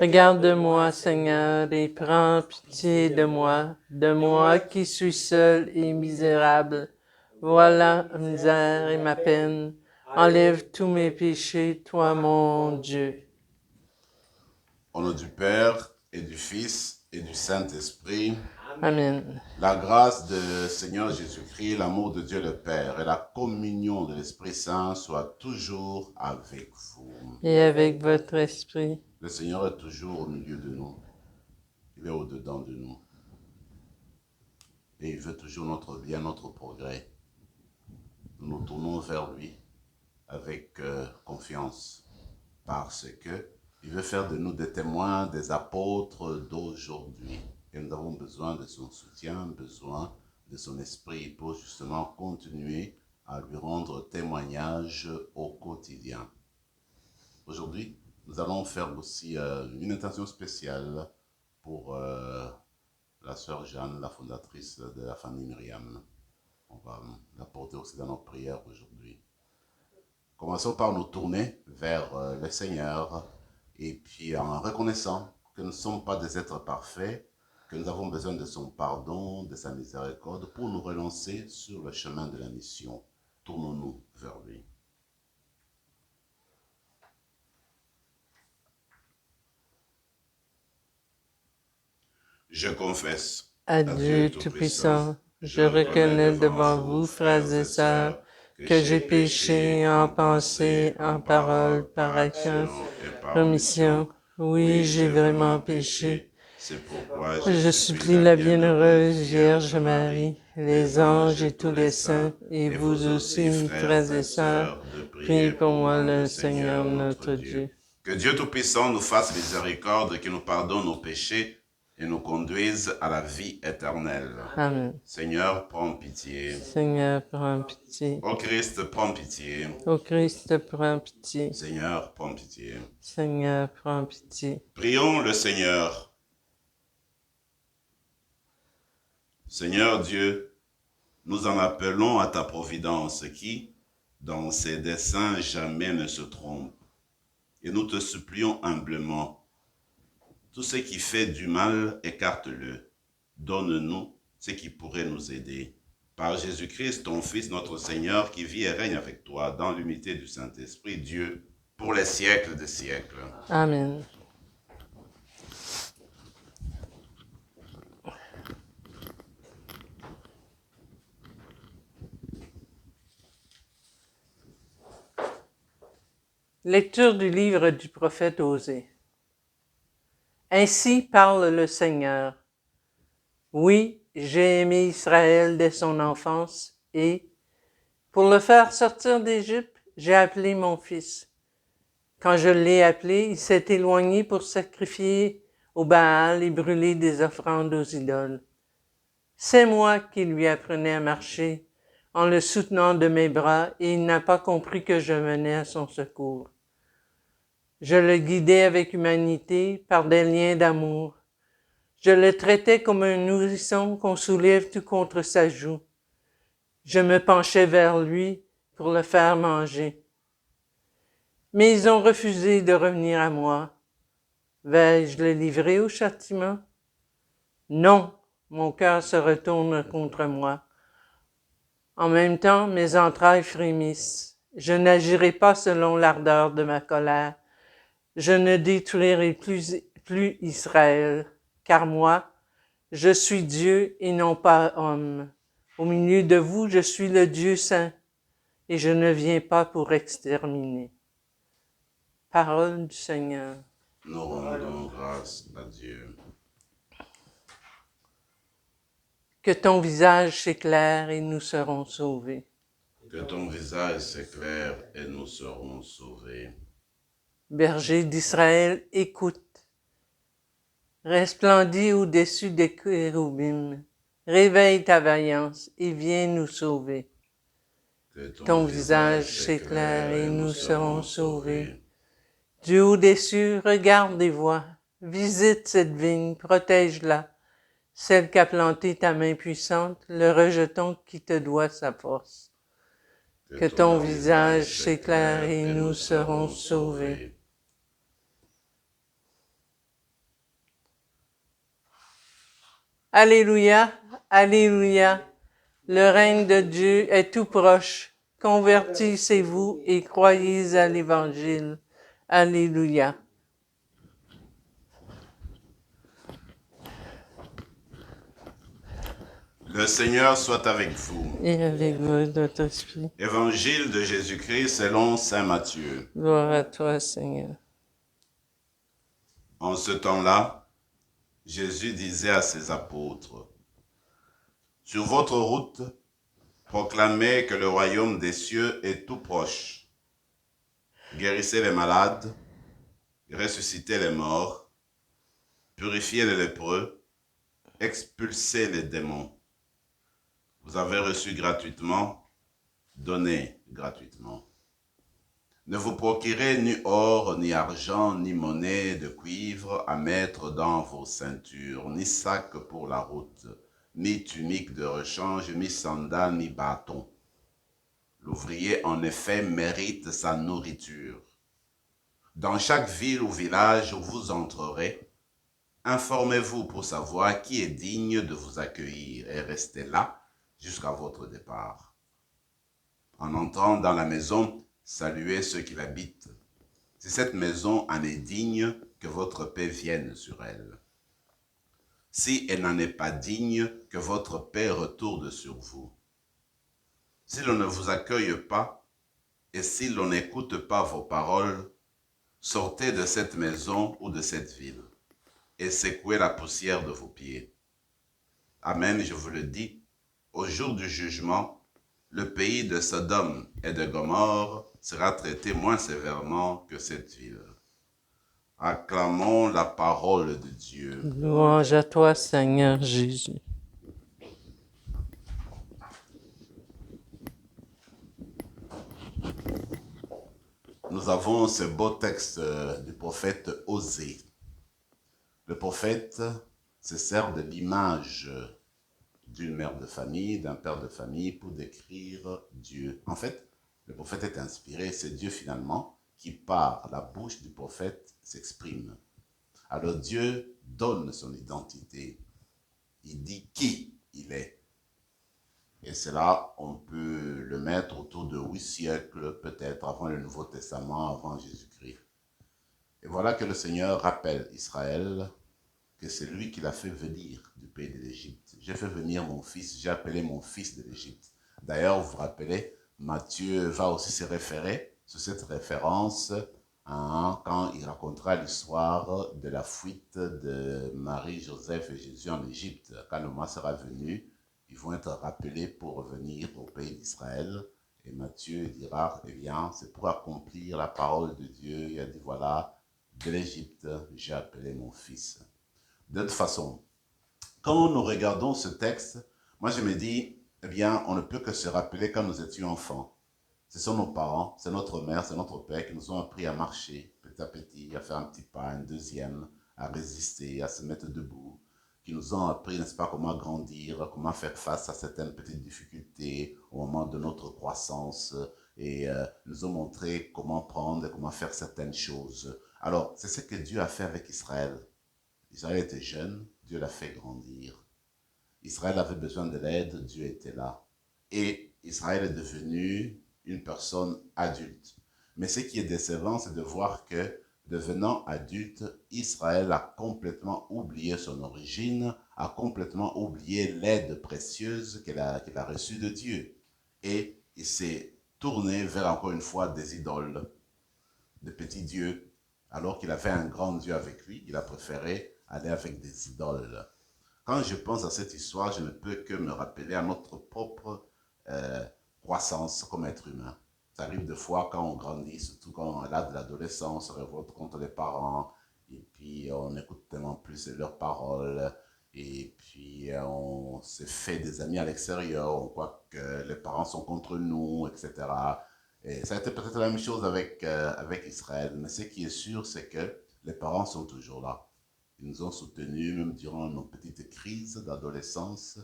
Regarde-moi, Seigneur, et prends pitié de moi qui suis seul et misérable. Voilà ma misère et ma peine. Enlève tous mes péchés, toi mon Dieu. Au nom du Père et du Fils et du Saint-Esprit, Amen. la grâce de Seigneur Jésus-Christ, l'amour de Dieu le Père et la communion de l'Esprit Saint soient toujours avec vous. Et avec votre esprit. Le Seigneur est toujours au milieu de nous. Il est au-dedans de nous. Et il veut toujours notre bien, notre progrès. Nous nous tournons vers lui avec confiance parce que il veut faire de nous des témoins, des apôtres d'aujourd'hui. Et nous avons besoin de son soutien, besoin de son esprit pour justement continuer à lui rendre témoignage au quotidien. Aujourd'hui, nous allons faire aussi une intention spéciale pour la sœur Jeanne, la fondatrice de la famille Myriam. On va la porter aussi dans nos prières aujourd'hui. Commençons par nous tourner vers le Seigneur et puis en reconnaissant que nous ne sommes pas des êtres parfaits, que nous avons besoin de son pardon, de sa miséricorde pour nous relancer sur le chemin de la mission. Tournons-nous vers lui. Je confesse À Dieu Tout-Puissant, je reconnais devant vous, frères et sœurs, que j'ai péché en pensée, en parole, par action, omission. Oui, j'ai vraiment péché. C'est pourquoi Je supplie la bienheureuse Vierge Marie, les anges et tous les saints, et vous aussi, mes frères et sœurs, priez pour moi le Seigneur notre Dieu. Que Dieu Tout-Puissant nous fasse miséricorde, qu'il nous pardonne nos péchés et nous conduise à la vie éternelle. Amen. Seigneur, prends pitié. Seigneur, prends pitié. Ô Christ, prends pitié. Ô Christ, prends pitié. Seigneur, prends pitié. Seigneur, prends pitié. Prions le Seigneur. Seigneur Dieu, nous en appelons à ta providence qui, dans ses desseins, jamais ne se trompe. Et nous te supplions humblement, tout ce qui fait du mal, écarte-le. Donne-nous ce qui pourrait nous aider. Par Jésus-Christ, ton Fils, notre Seigneur, qui vit et règne avec toi dans l'unité du Saint-Esprit, Dieu, pour les siècles des siècles. Amen. Lecture du livre du prophète Osée. Ainsi parle le Seigneur. Oui, j'ai aimé Israël dès son enfance et, pour le faire sortir d'Égypte, j'ai appelé mon fils. Quand je l'ai appelé, il s'est éloigné pour sacrifier au Baal et brûler des offrandes aux idoles. C'est moi qui lui apprenais à marcher en le soutenant de mes bras et il n'a pas compris que je venais à son secours. Je le guidais avec humanité par des liens d'amour. Je le traitais comme un nourrisson qu'on soulève tout contre sa joue. Je me penchais vers lui pour le faire manger. Mais ils ont refusé de revenir à moi. Vais-je le livrer au châtiment? Non, mon cœur se retourne contre moi. En même temps, mes entrailles frémissent. Je n'agirai pas selon l'ardeur de ma colère. Je ne détruirai plus Israël, car moi, je suis Dieu et non pas homme. Au milieu de vous, je suis le Dieu saint, et je ne viens pas pour exterminer. Parole du Seigneur. Nous rendons grâce à Dieu. Que ton visage s'éclaire et nous serons sauvés. Que ton visage s'éclaire et nous serons sauvés. Berger d'Israël, écoute. Resplendis au-dessus des chérubim. Réveille ta vaillance et viens nous sauver. Que Ton visage s'éclaire et nous serons sauvés. Du haut des cieux, regarde et vois. Visite cette vigne, protège-la. Celle qu'a plantée ta main puissante, le rejeton qui te doit sa force. Que ton visage s'éclaire et nous serons sauvés. Alléluia, Alléluia. Le règne de Dieu est tout proche. Convertissez-vous et croyez à l'Évangile. Alléluia. Le Seigneur soit avec vous. Et avec votre esprit. Évangile de Jésus-Christ selon saint Matthieu. Gloire à toi, Seigneur. En ce temps-là, Jésus disait à ses apôtres, « Sur votre route, proclamez que le royaume des cieux est tout proche. Guérissez les malades, ressuscitez les morts, purifiez les lépreux, expulsez les démons. Vous avez reçu gratuitement, donnez gratuitement. Ne vous procurez ni or, ni argent, ni monnaie de cuivre à mettre dans vos ceintures, ni sac pour la route, ni tunique de rechange, ni sandales, ni bâton. L'ouvrier, en effet, mérite sa nourriture. Dans chaque ville ou village où vous entrerez, informez-vous pour savoir qui est digne de vous accueillir et restez là jusqu'à votre départ. En entrant dans la maison, saluez ceux qui l'habitent. Si cette maison en est digne, que votre paix vienne sur elle. Si elle n'en est pas digne, que votre paix retourne sur vous. Si l'on ne vous accueille pas, et si l'on n'écoute pas vos paroles, sortez de cette maison ou de cette ville, et secouez la poussière de vos pieds. Amen, je vous le dis, au jour du jugement, le pays de Sodome et de Gomorrhe sera traité moins sévèrement que cette ville. Acclamons la parole de Dieu. Louange à toi, Seigneur Jésus. Nous avons ce beau texte du prophète Osée. Le prophète se sert de l'image d'une mère de famille, d'un père de famille pour décrire Dieu. En fait, le prophète est inspiré, c'est Dieu finalement qui par la bouche du prophète s'exprime. Alors Dieu donne son identité, il dit qui il est. Et cela, on peut le mettre autour de 8 siècles, peut-être avant le Nouveau Testament, avant Jésus-Christ. Et voilà que le Seigneur rappelle Israël que c'est lui qui l'a fait venir du pays de l'Égypte. J'ai fait venir mon fils, j'ai appelé mon fils de l'Égypte. D'ailleurs, vous vous rappelez, Matthieu va aussi se référer sur cette référence quand il racontera l'histoire de la fuite de Marie, Joseph et Jésus en Égypte. Quand le mois sera venu, ils vont être rappelés pour revenir au pays d'Israël. Et Matthieu dira, eh bien, c'est pour accomplir la parole de Dieu. Il a dit, voilà, de l'Égypte, j'ai appelé mon fils. De toute façon, quand nous regardons ce texte, moi je me dis, eh bien, on ne peut que se rappeler quand nous étions enfants. Ce sont nos parents, c'est notre mère, c'est notre père qui nous ont appris à marcher petit à petit, à faire un petit pas, un deuxième, à résister, à se mettre debout, qui nous ont appris, n'est-ce pas, comment grandir, comment faire face à certaines petites difficultés au moment de notre croissance et nous ont montré comment prendre, comment faire certaines choses. Alors, c'est ce que Dieu a fait avec Israël. Israël était jeune, Dieu l'a fait grandir. Israël avait besoin de l'aide, Dieu était là. Et Israël est devenu une personne adulte. Mais ce qui est décevant, c'est de voir que, devenant adulte, Israël a complètement oublié son origine, a complètement oublié l'aide précieuse qu'il a reçue de Dieu. Et il s'est tourné vers, encore une fois, des idoles, de petits dieux. Alors qu'il avait un grand Dieu avec lui, il a préféré aller avec des idoles. Quand je pense à cette histoire, je ne peux que me rappeler à notre propre croissance comme être humain. Ça arrive des fois quand on grandit, surtout quand on est là de l'adolescence, on se révolte contre les parents, et puis on écoute tellement plus leurs paroles, et puis on se fait des amis à l'extérieur, on croit que les parents sont contre nous, etc. Et ça a été peut-être la même chose avec Israël, mais ce qui est sûr, c'est que les parents sont toujours là. Ils nous ont soutenus même durant nos petites crises d'adolescence,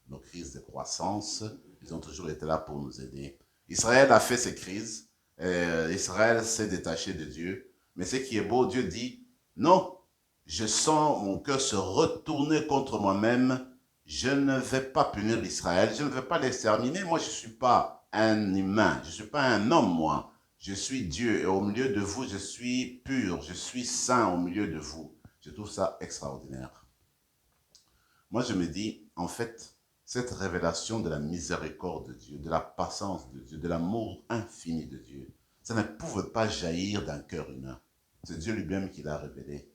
nos crises de croissance. Ils ont toujours été là pour nous aider. Israël a fait ses crises. Israël s'est détaché de Dieu. Mais ce qui est beau, Dieu dit, non, je sens mon cœur se retourner contre moi-même je ne vais pas punir Israël, je ne vais pas l'exterminer. Moi, je ne suis pas un humain, je ne suis pas un homme, moi. Je suis Dieu et au milieu de vous, je suis pur, je suis saint au milieu de vous. Je trouve ça extraordinaire. Moi, je me dis, en fait, cette révélation de la miséricorde de Dieu, de la patience de Dieu, de l'amour infini de Dieu, ça ne pouvait pas jaillir d'un cœur humain. C'est Dieu lui-même qui l'a révélé.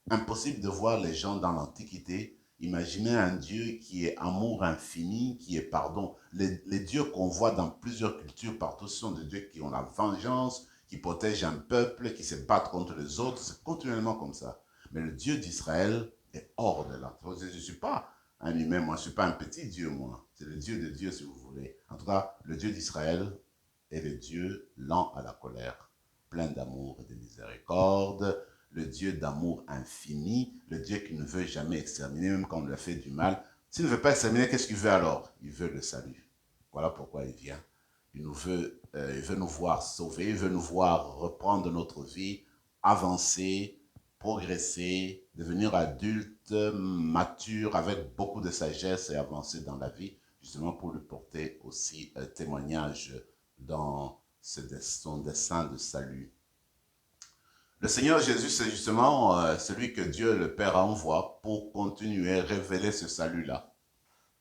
Impossible de voir les gens dans l'Antiquité imaginer un Dieu qui est amour infini, qui est pardon. Les dieux qu'on voit dans plusieurs cultures partout, ce sont des dieux qui ont la vengeance, qui protègent un peuple, qui se battent contre les autres. C'est continuellement comme ça. Mais le Dieu d'Israël est hors de là. Je ne suis pas un humain, moi. Je ne suis pas un petit Dieu, moi. C'est le Dieu de Dieu, si vous voulez. En tout cas, le Dieu d'Israël est le Dieu lent à la colère, plein d'amour et de miséricorde, le Dieu d'amour infini, le Dieu qui ne veut jamais exterminer, même quand on lui a fait du mal. S'il ne veut pas exterminer, qu'est-ce qu'il veut alors? Il veut le salut. Voilà pourquoi il vient. Il veut nous voir sauvés, il veut nous voir reprendre notre vie, avancer, progresser, devenir adultes, matures, avec beaucoup de sagesse et avancer dans la vie, justement pour lui porter aussi un témoignage dans son dessein de salut. Le Seigneur Jésus, c'est justement celui que Dieu le Père envoie pour continuer à révéler ce salut-là.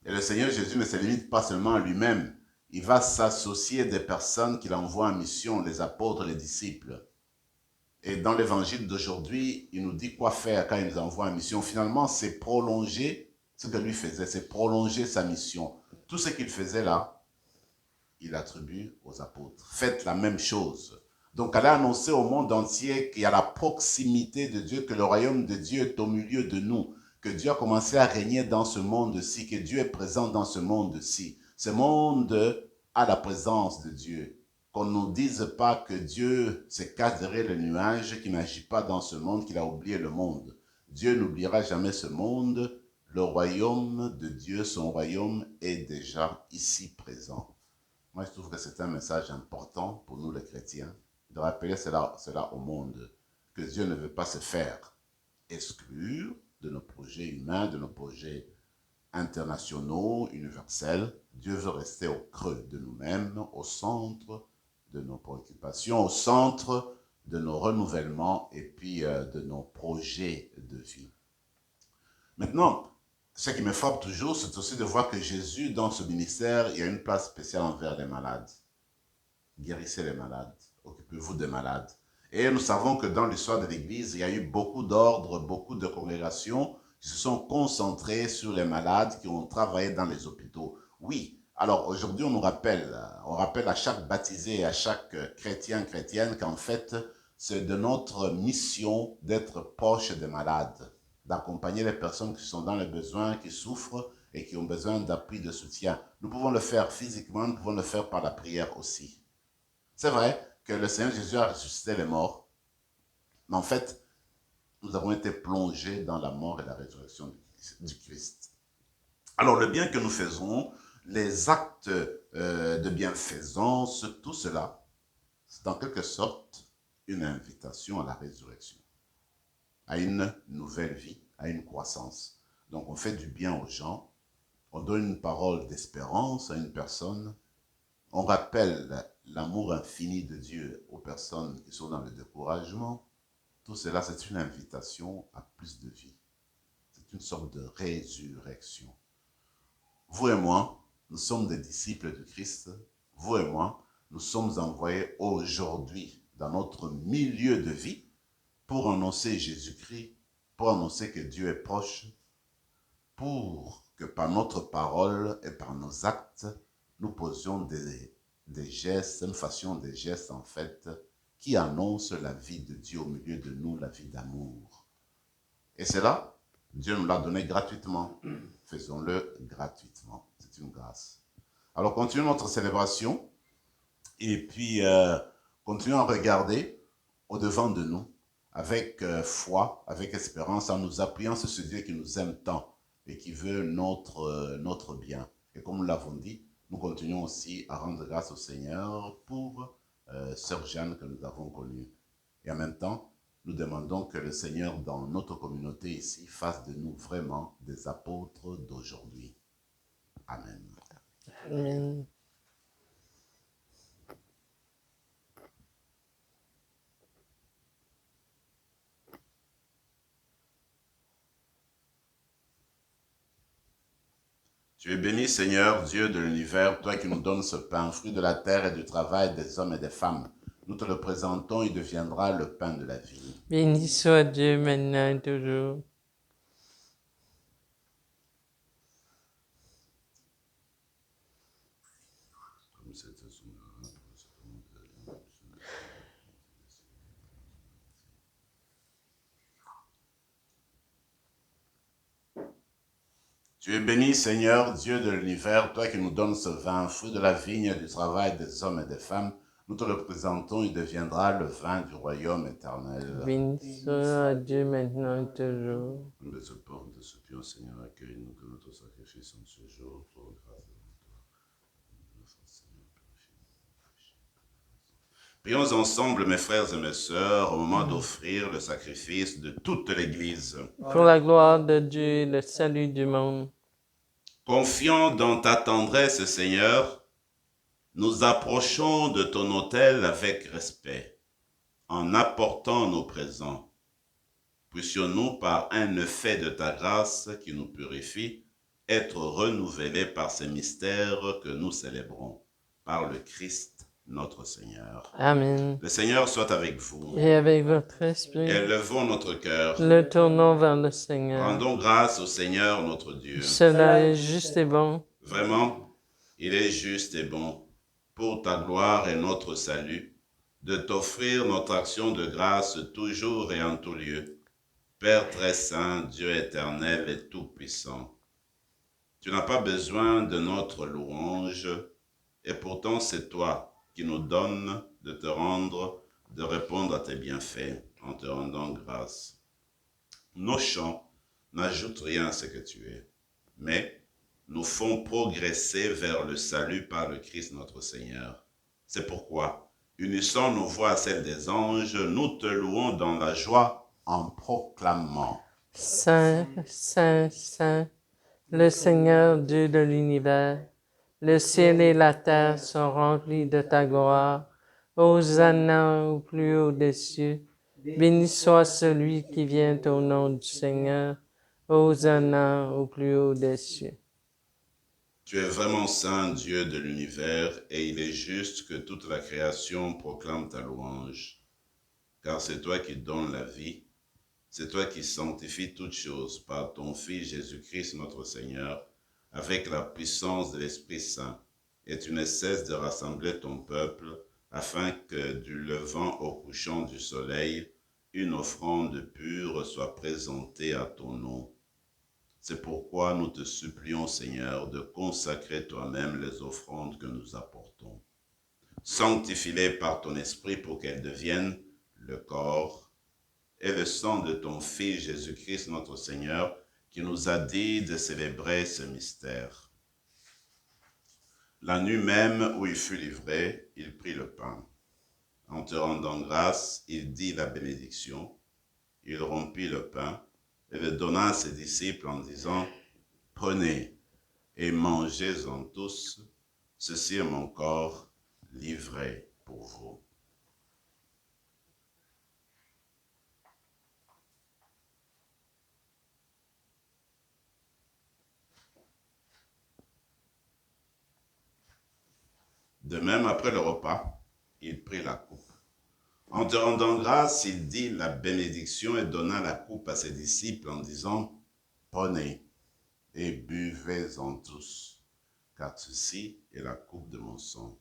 Et le Seigneur Jésus ne se limite pas seulement à lui-même. Il va s'associer des personnes qu'il envoie en mission, les apôtres, les disciples. Et dans l'évangile d'aujourd'hui, il nous dit quoi faire quand il nous envoie en mission. Finalement, c'est prolonger ce que lui faisait, c'est prolonger sa mission. Tout ce qu'il faisait là, il attribue aux apôtres. Faites la même chose. Donc, elle a annoncé au monde entier qu'il y a la proximité de Dieu, que le royaume de Dieu est au milieu de nous, que Dieu a commencé à régner dans ce monde-ci, que Dieu est présent dans ce monde-ci. Ce monde a la présence de Dieu. Qu'on ne nous dise pas que Dieu se cache derrière le nuage, qu'il n'agit pas dans ce monde, qu'il a oublié le monde. Dieu n'oubliera jamais ce monde. Le royaume de Dieu, son royaume, est déjà ici présent. Moi, je trouve que c'est un message important pour nous les chrétiens, de rappeler cela au monde, que Dieu ne veut pas se faire exclure de nos projets humains, de nos projets internationaux, universels. Dieu veut rester au creux de nous-mêmes, au centre de nos préoccupations, au centre de nos renouvellements et puis de nos projets de vie. Maintenant, ce qui me frappe toujours, c'est aussi de voir que Jésus, dans ce ministère, il y a une place spéciale envers les malades. Guérissez les malades, occupez-vous des malades. Et nous savons que dans l'histoire de l'Église, il y a eu beaucoup d'ordres, beaucoup de congrégations qui se sont concentrées sur les malades, qui ont travaillé dans les hôpitaux. Oui, alors aujourd'hui, on rappelle à chaque baptisé, à chaque chrétien, chrétienne, qu'en fait, c'est de notre mission d'être proche des malades, d'accompagner les personnes qui sont dans les besoins, qui souffrent et qui ont besoin d'appui, de soutien. Nous pouvons le faire physiquement, nous pouvons le faire par la prière aussi. C'est vrai que le Seigneur Jésus a ressuscité les morts, mais en fait, nous avons été plongés dans la mort et la résurrection du Christ. Alors, le bien que nous faisons, les actes de bienfaisance, tout cela, c'est en quelque sorte une invitation à la résurrection, à une nouvelle vie, à une croissance. Donc, on fait du bien aux gens, on donne une parole d'espérance à une personne, on rappelle l'amour infini de Dieu aux personnes qui sont dans le découragement. Tout cela, c'est une invitation à plus de vie. C'est une sorte de résurrection. Vous et moi, nous sommes des disciples de Christ. Vous et moi, nous sommes envoyés aujourd'hui dans notre milieu de vie pour annoncer Jésus-Christ, pour annoncer que Dieu est proche, pour que par notre parole et par nos actes, nous posions des gestes, nous fassions des gestes en fait qui annoncent la vie de Dieu au milieu de nous, la vie d'amour. Et cela, Dieu nous l'a donné gratuitement. Faisons-le gratuitement. C'est une grâce. Alors continuons notre célébration et puis continuons à regarder au-devant de nous avec foi, avec espérance, en nous appuyant sur ce Dieu qui nous aime tant et qui veut notre bien. Et comme nous l'avons dit, nous continuons aussi à rendre grâce au Seigneur pour Sœur Jeanne que nous avons connue. Et en même temps, Nous demandons que le Seigneur, dans notre communauté ici, fasse de nous vraiment des apôtres d'aujourd'hui. Amen. Amen. Tu es béni, Seigneur, Dieu de l'univers, toi qui nous donnes ce pain, fruit de la terre et du travail des hommes et des femmes. Nous te le présentons, il deviendra le pain de la vie. Béni soit Dieu maintenant et toujours. Tu es béni, Seigneur, Dieu de l'univers, toi qui nous donnes ce vin, fruit de la vigne et du travail des hommes et des femmes. Nous te le présentons, il deviendra le vin du royaume éternel. Béni soit Dieu maintenant et toujours. De ce pain, de ce pion, Seigneur, accueille-nous que notre sacrifice en ce jour, pour grâce devant toi. Prions ensemble, mes frères et mes sœurs, au moment d'offrir le sacrifice de toute l'Église. Pour la gloire de Dieu et le salut du monde. Confiant dans ta tendresse, Seigneur, nous approchons de ton autel avec respect, en apportant nos présents. Puissions-nous, par un effet de ta grâce qui nous purifie, être renouvelés par ces mystères que nous célébrons, par le Christ notre Seigneur. Amen. Le Seigneur soit avec vous. Et avec votre esprit, Élevons notre cœur. le tournons vers le Seigneur. Rendons grâce au Seigneur notre Dieu. Cela est juste et bon. Vraiment, il est juste et bon, pour ta gloire et notre salut, de t'offrir notre action de grâce toujours et en tout lieu. Père très saint, Dieu éternel et tout-puissant, tu n'as pas besoin de notre louange, et pourtant c'est toi qui nous donnes de te rendre, de répondre à tes bienfaits en te rendant grâce. Nos chants n'ajoutent rien à ce que tu es, mais nous font progresser vers le salut par le Christ notre Seigneur. C'est pourquoi, unissant nos voix à celles des anges, nous te louons dans la joie en proclamant. Saint, Saint, Saint, le Seigneur Dieu de l'univers, le ciel et la terre sont remplis de ta gloire. Hosanna au plus haut des cieux. Béni soit celui qui vient au nom du Seigneur. Hosanna au plus haut des cieux. Tu es vraiment saint, Dieu de l'univers, et il est juste que toute la création proclame ta louange. Car c'est toi qui donnes la vie, c'est toi qui sanctifies toutes choses par ton Fils Jésus-Christ notre Seigneur, avec la puissance de l'Esprit Saint, et tu ne cesses de rassembler ton peuple, afin que du levant au couchant du soleil, une offrande pure soit présentée à ton nom. C'est pourquoi nous te supplions, Seigneur, de consacrer toi-même les offrandes que nous apportons. Sanctifie-les par ton esprit pour qu'elles deviennent le corps et le sang de ton Fils Jésus-Christ notre Seigneur, qui nous a dit de célébrer ce mystère. La nuit même où il fut livré, il prit le pain. En te rendant grâce, il dit la bénédiction. Il rompit le pain et le donna à ses disciples en disant, « Prenez et mangez-en tous, ceci est mon corps livré pour vous. » De même, après le repas, il prit la coupe. En te rendant grâce, il dit la bénédiction et donna la coupe à ses disciples en disant, « Prenez et buvez-en tous, car ceci est la coupe de mon sang,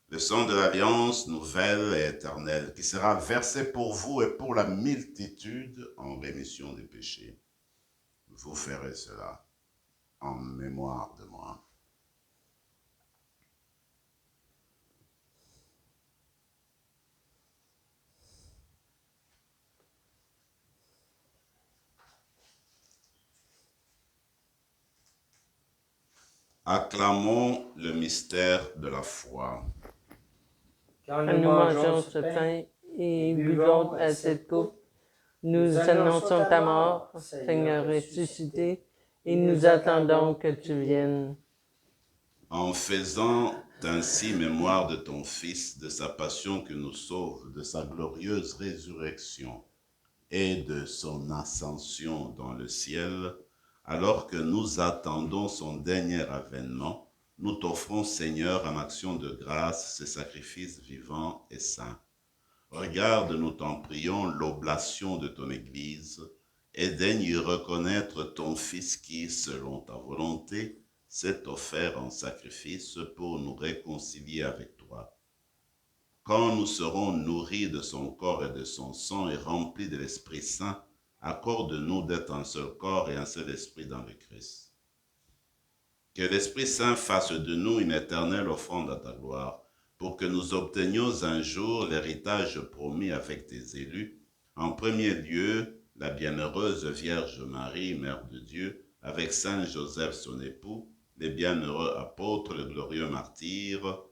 le sang de l'alliance nouvelle et éternelle, qui sera versé pour vous et pour la multitude en rémission des péchés. Vous ferez cela en mémoire de moi. » Acclamons le mystère de la foi. Quand nous mangeons ce pain et buvons à cette coupe, Nous annonçons ta mort, Seigneur ressuscité, et nous attendons que tu viennes. En faisant ainsi mémoire de ton Fils, de sa passion qui nous sauve, de sa glorieuse résurrection et de son ascension dans le ciel, alors que nous attendons son dernier avènement, nous t'offrons, Seigneur, en action de grâce, ce sacrifice vivant et saint. Regarde, nous t'en prions, l'oblation de ton Église, et daigne y reconnaître ton Fils qui, selon ta volonté, s'est offert en sacrifice pour nous réconcilier avec toi. Quand nous serons nourris de son corps et de son sang et remplis de l'Esprit Saint, accorde-nous d'être un seul corps et un seul esprit dans le Christ. Que l'Esprit Saint fasse de nous une éternelle offrande à ta gloire, pour que nous obtenions un jour l'héritage promis avec tes élus, en premier lieu la bienheureuse Vierge Marie, Mère de Dieu, avec Saint Joseph son époux, les bienheureux apôtres, le glorieux martyr,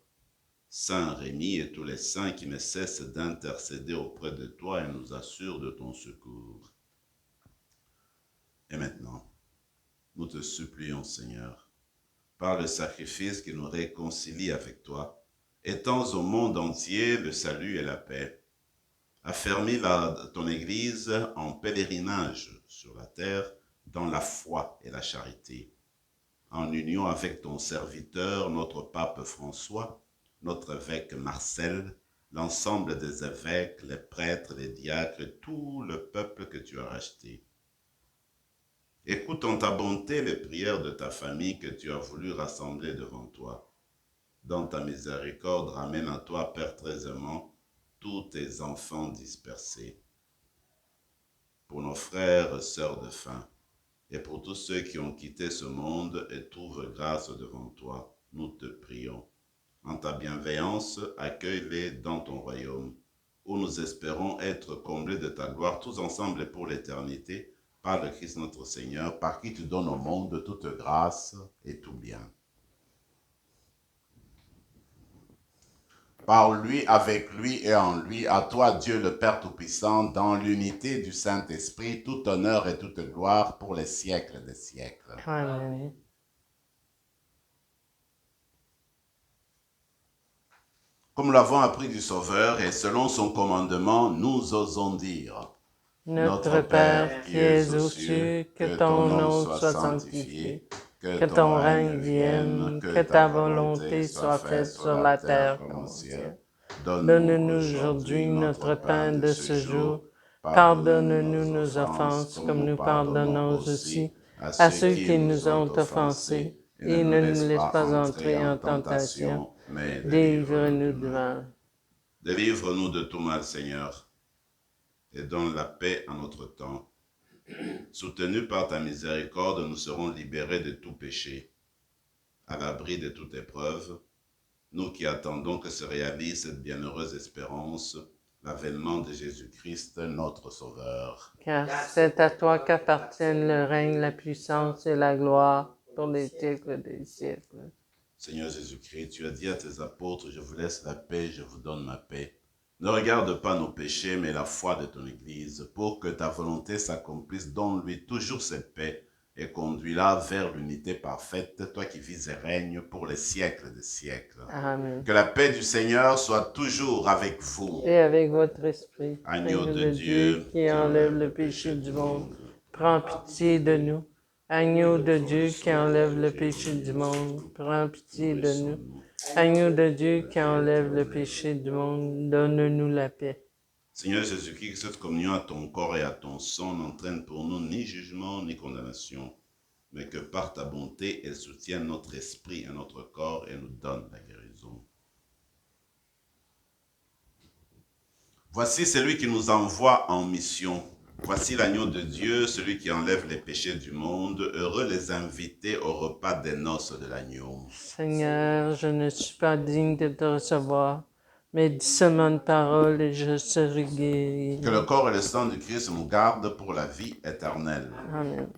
Saint Rémy et tous les saints qui ne cessent d'intercéder auprès de toi et nous assurent de ton secours. Et maintenant, nous te supplions, Seigneur, par le sacrifice qui nous réconcilie avec toi, étends au monde entier le salut et la paix. Affermis ton Église en pèlerinage sur la terre dans la foi et la charité, en union avec ton serviteur, notre pape François, notre évêque Marcel, l'ensemble des évêques, les prêtres, les diacres, et tout le peuple que tu as racheté. Écoute en ta bonté les prières de ta famille que tu as voulu rassembler devant toi. Dans ta miséricorde, ramène à toi, Père très aimant, tous tes enfants dispersés. Pour nos frères et sœurs de faim, et pour tous ceux qui ont quitté ce monde et trouvent grâce devant toi, nous te prions. En ta bienveillance, accueille-les dans ton royaume, où nous espérons être comblés de ta gloire, tous ensemble et pour l'éternité, par le Christ notre Seigneur, par qui tu donnes au monde toute grâce et tout bien. Par lui, avec lui et en lui, à toi, Dieu le Père Tout-Puissant, dans l'unité du Saint-Esprit, tout honneur et toute gloire pour les siècles des siècles. Amen. Comme nous l'avons appris du Sauveur et selon son commandement, nous osons dire: Notre Père qui es aux cieux, que ton nom soit sanctifié, que ton règne vienne, que ta volonté soit faite sur la terre comme au ciel. Donne-nous aujourd'hui notre pain de ce jour. Pardonne-nous nos offenses comme nous pardonnons aussi à ceux qui nous ont offensés. Et ne nous laisse pas entrer en tentation, mais délivre-nous du mal. Délivre-nous de tout mal, Seigneur, et donne la paix à notre temps. Soutenus par ta miséricorde, nous serons libérés de tout péché, à l'abri de toute épreuve, nous qui attendons que se réalise cette bienheureuse espérance, l'avènement de Jésus-Christ, notre Sauveur. Car c'est à toi qu'appartiennent le règne, la puissance et la gloire pour les siècles des siècles. Seigneur Jésus-Christ, tu as dit à tes apôtres: je vous laisse la paix, je vous donne ma paix. Ne regarde pas nos péchés, mais la foi de ton Église, pour que ta volonté s'accomplisse. Donne-lui toujours cette paix et conduis-la vers l'unité parfaite, toi qui vis et règnes pour les siècles des siècles. Amen. Que la paix du Seigneur soit toujours avec vous. Et avec votre esprit, Agneau de Dieu, qui enlève le péché du monde, prends pitié de nous. Agneau de Dieu qui enlève le péché du monde, prends pitié de nous. Agneau de Dieu qui enlève le péché du monde, donne-nous la paix. Seigneur Jésus-Christ, que cette communion à ton corps et à ton sang n'entraîne pour nous ni jugement ni condamnation, mais que par ta bonté, elle soutienne notre esprit et notre corps et nous donne la guérison. Voici celui qui nous envoie en mission. Voici l'agneau de Dieu, celui qui enlève les péchés du monde. Heureux les invités au repas des noces de l'agneau. Seigneur, je ne suis pas digne de te recevoir, mais dis seulement une parole et je serai guéri. Que le corps et le sang du Christ nous gardent pour la vie éternelle. Amen.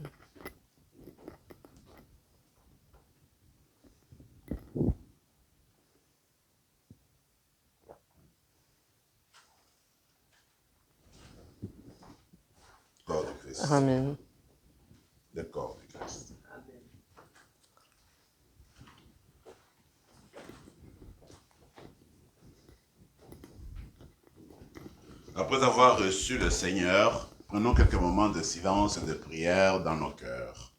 Christ. Amen. Le corps du Christ. Après avoir reçu le Seigneur, prenons quelques moments de silence et de prière dans nos cœurs.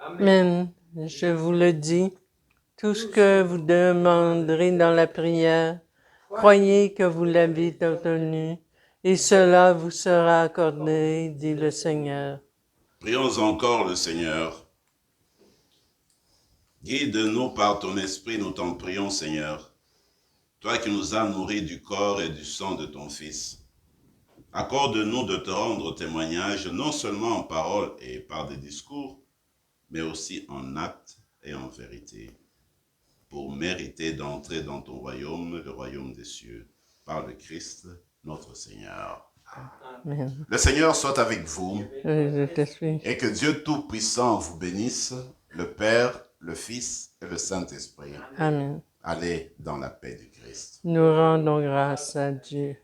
Amen. Je vous le dis, tout ce que vous demanderez dans la prière, croyez que vous l'avez obtenu, et cela vous sera accordé, dit le Seigneur. Prions encore le Seigneur. Guide-nous par ton esprit, nous t'en prions, Seigneur. Toi qui nous as nourris du corps et du sang de ton Fils. Accorde-nous de te rendre témoignage, non seulement en parole et par des discours, mais aussi en actes et en vérité, pour mériter d'entrer dans ton royaume, le royaume des cieux, par le Christ, notre Seigneur. Amen. Le Seigneur soit avec vous, Je te suis. et que Dieu Tout-Puissant vous bénisse, le Père, le Fils et le Saint-Esprit. Amen. Allez dans la paix du Christ. Nous rendons grâce à Dieu.